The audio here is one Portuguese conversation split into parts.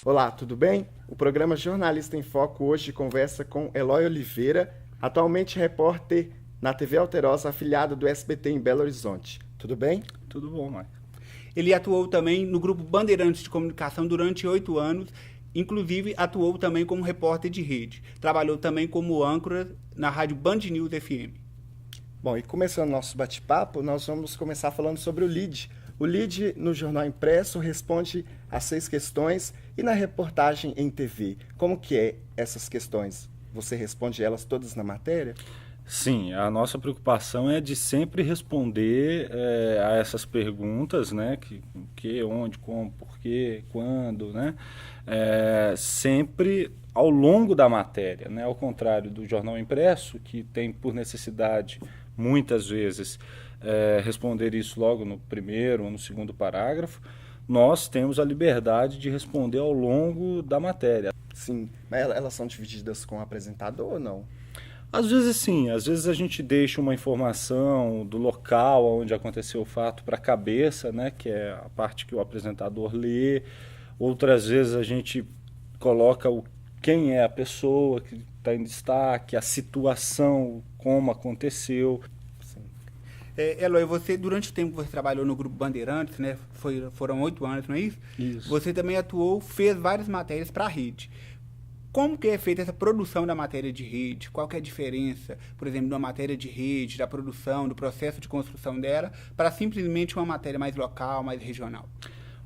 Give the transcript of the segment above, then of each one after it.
Olá, tudo bem? O programa Jornalista em Foco hoje conversa com Eloy Oliveira, atualmente repórter na TV Alterosa, afiliado do SBT em Belo Horizonte. Tudo bem? Tudo bom, Mike. Ele atuou também no Grupo Bandeirantes de Comunicação durante 8 anos, inclusive atuou também como repórter de rede. Trabalhou também como âncora na rádio Band News FM. Bom, e começando nosso bate-papo, nós vamos começar falando sobre o LID. O LID, no jornal impresso, responde a 6 questões e na reportagem em TV. Como que é essas questões? Você responde elas todas na matéria? Sim, a nossa preocupação é de sempre responder a essas perguntas, né? Que, onde, como, porquê, quando, né? Sempre ao longo da matéria, né? Ao contrário do jornal impresso, que tem por necessidade, muitas vezes, responder isso logo no primeiro ou no segundo parágrafo, nós temos a liberdade de responder ao longo da matéria. Sim, mas elas são divididas com o apresentador ou não? Às vezes sim, às vezes a gente deixa uma informação do local onde aconteceu o fato para a cabeça, né, que é a parte que o apresentador lê. Outras vezes a gente coloca quem é a pessoa que está em destaque, a situação, como aconteceu. Eloy, você, durante o tempo que você trabalhou no Grupo Bandeirantes, né, foram 8 anos, não é isso? Isso. Você também atuou, fez várias matérias para a rede. Como que é feita essa produção da matéria de rede? Qual que é a diferença, por exemplo, de uma matéria de rede, da produção, do processo de construção dela, para simplesmente uma matéria mais local, mais regional?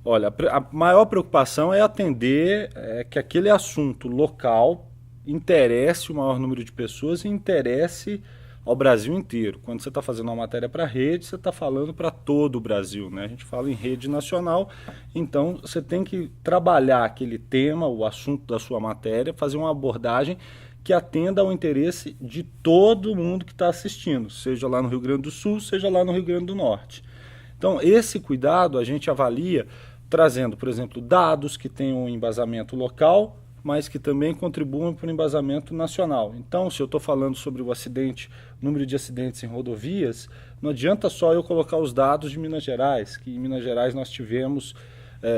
Olha, a maior preocupação é atender que aquele assunto local interesse o maior número de pessoas e interesse ao Brasil inteiro. Quando você está fazendo uma matéria para a rede, você está falando para todo o Brasil, né? A gente fala em rede nacional, então você tem que trabalhar aquele tema, o assunto da sua matéria, fazer uma abordagem que atenda ao interesse de todo mundo que está assistindo, seja lá no Rio Grande do Sul, seja lá no Rio Grande do Norte. Então, esse cuidado a gente avalia trazendo, por exemplo, dados que tenham um embasamento local, mas que também contribuam para o embasamento nacional. Então, se eu estou falando sobre o número de acidentes em rodovias, não adianta só eu colocar os dados de Minas Gerais, que em Minas Gerais nós tivemos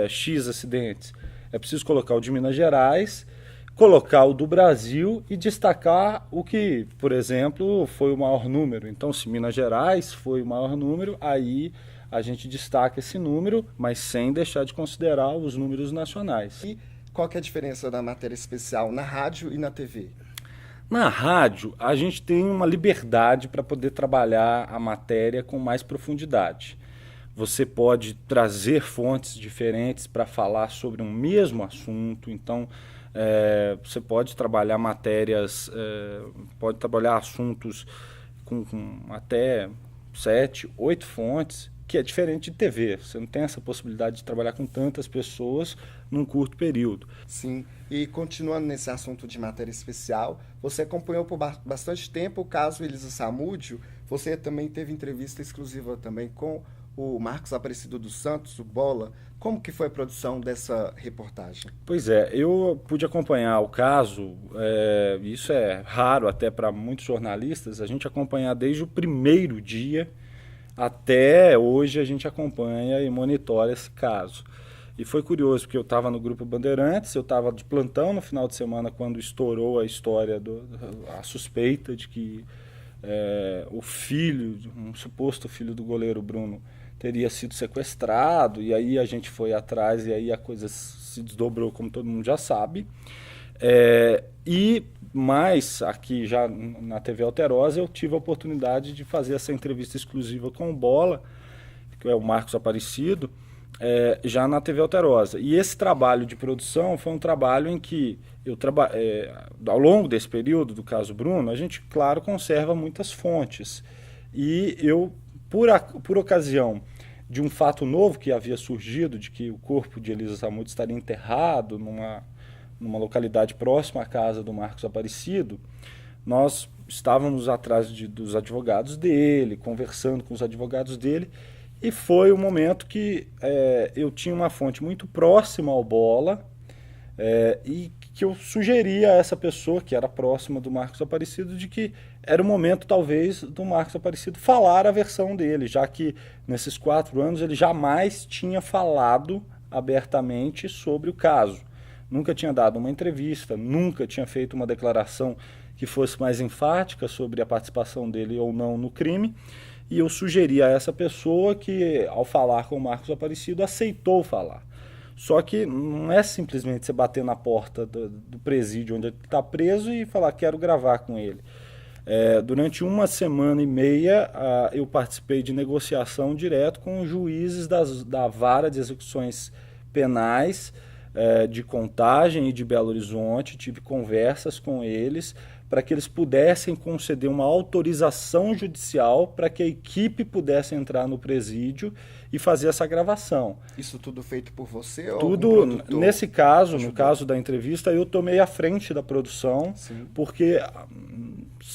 X acidentes. É preciso colocar o de Minas Gerais, colocar o do Brasil e destacar o que, por exemplo, foi o maior número. Então, se Minas Gerais foi o maior número, aí a gente destaca esse número, mas sem deixar de considerar os números nacionais. E qual que é a diferença da matéria especial na rádio e na TV? Na rádio, a gente tem uma liberdade para poder trabalhar a matéria com mais profundidade. Você pode trazer fontes diferentes para falar sobre um mesmo assunto, então você pode trabalhar pode trabalhar assuntos com até 7, 8 fontes, que é diferente de TV. Você não tem essa possibilidade de trabalhar com tantas pessoas num curto período. Sim, e continuando nesse assunto de matéria especial, você acompanhou por bastante tempo o caso Elisa Samúdio. Você também teve entrevista exclusiva também com o Marcos Aparecido dos Santos, o Bola. Como que foi a produção dessa reportagem? Pois é, eu pude acompanhar o caso, isso é raro até para muitos jornalistas, a gente acompanhar desde o primeiro dia até hoje a gente acompanha e monitora esse caso. E foi curioso, porque eu estava no Grupo Bandeirantes, eu estava de plantão no final de semana quando estourou a história, a suspeita de que um suposto filho do goleiro Bruno, teria sido sequestrado, e aí a gente foi atrás e aí a coisa se desdobrou, como todo mundo já sabe. Mas aqui já na TV Alterosa eu tive a oportunidade de fazer essa entrevista exclusiva com o Bola, que é o Marcos Aparecido, já na TV Alterosa. E esse trabalho de produção foi um trabalho em que ao longo desse período do caso Bruno, a gente, claro, conserva muitas fontes. E eu, por ocasião de um fato novo que havia surgido, de que o corpo de Elisa Samúdio estaria enterrado numa localidade próxima à casa do Marcos Aparecido, nós estávamos atrás dos advogados dele, conversando com os advogados dele, e foi o momento que eu tinha uma fonte muito próxima ao Bola e que eu sugeri a essa pessoa, que era próxima do Marcos Aparecido, de que era o momento, talvez, do Marcos Aparecido falar a versão dele, já que nesses 4 anos ele jamais tinha falado abertamente sobre o caso. Nunca tinha dado uma entrevista, nunca tinha feito uma declaração que fosse mais enfática sobre a participação dele ou não no crime. E eu sugeri a essa pessoa que, ao falar com o Marcos Aparecido, aceitou falar. Só que não é simplesmente você bater na porta do presídio onde ele está preso e falar, quero gravar com ele. Durante 1 semana e meia, eu participei de negociação direto com os juízes da Vara de Execuções Penais de Contagem e de Belo Horizonte. Tive conversas com eles para que eles pudessem conceder uma autorização judicial para que a equipe pudesse entrar no presídio e fazer essa gravação. Isso tudo feito por você? Tudo, nesse caso, no caso da entrevista, eu tomei a frente da produção, Sim. porque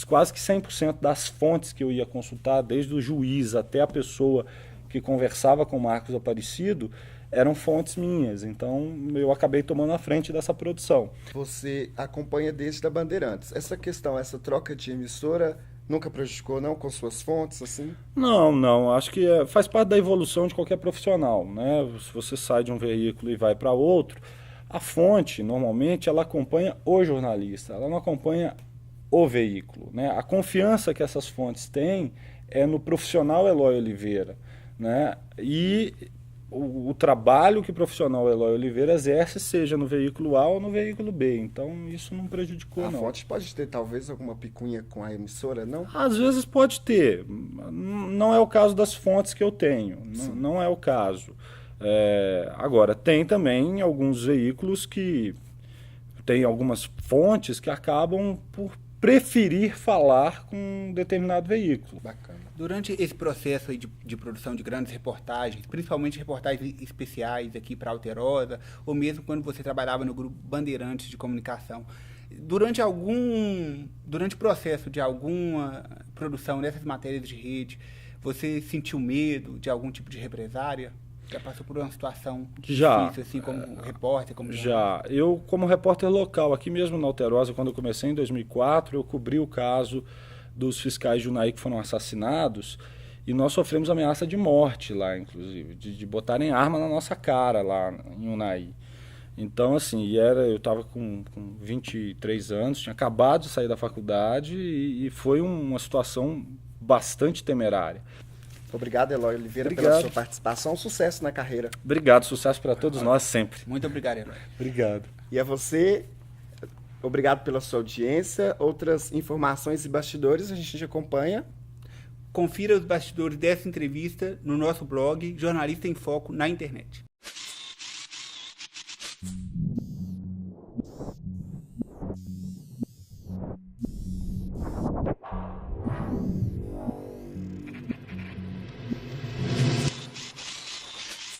quase que 100% das fontes que eu ia consultar, desde o juiz até a pessoa que conversava com o Marcos Aparecido, eram fontes minhas, então eu acabei tomando a frente dessa produção. Você acompanha desde a Bandeirantes. Essa questão, essa troca de emissora, nunca prejudicou, não, com suas fontes, assim? Não, acho que faz parte da evolução de qualquer profissional, né? Se você sai de um veículo e vai para outro, a fonte, normalmente, ela acompanha o jornalista, ela não acompanha o veículo, né? A confiança que essas fontes têm é no profissional Eloy Oliveira, né? E o trabalho que o profissional Eloy Oliveira exerce, seja no veículo A ou no veículo B. Então, isso não prejudicou, A não. fonte pode ter, talvez, alguma picuinha com a emissora, não? Às vezes pode ter. Não é o caso das fontes que eu tenho. Não é o caso. Agora, tem também alguns veículos que... Tem algumas fontes que acabam por preferir falar com um determinado veículo. Bacana. Durante esse processo aí de produção de grandes reportagens, principalmente reportagens especiais aqui para Alterosa, ou mesmo quando você trabalhava no grupo Bandeirantes de Comunicação, durante o processo de alguma produção dessas matérias de rede, você sentiu medo de algum tipo de represária? Já passou por uma situação difícil, assim, como repórter? Já. Eu, como repórter local, aqui mesmo na Alterosa, quando eu comecei em 2004, eu cobri o caso dos fiscais de Unai que foram assassinados, e nós sofremos ameaça de morte lá, inclusive, de botarem arma na nossa cara lá em Unai. Então, assim, eu estava com 23 anos, tinha acabado de sair da faculdade e foi uma situação bastante temerária. Obrigado, Eloy Oliveira, Obrigado. pela sua participação. Sucesso na carreira. Obrigado, sucesso para todos nós sempre. Muito obrigado, Eloy. Obrigado. E a você, obrigado pela sua audiência. Outras informações e bastidores a gente acompanha. Confira os bastidores dessa entrevista no nosso blog Jornalista em Foco na internet.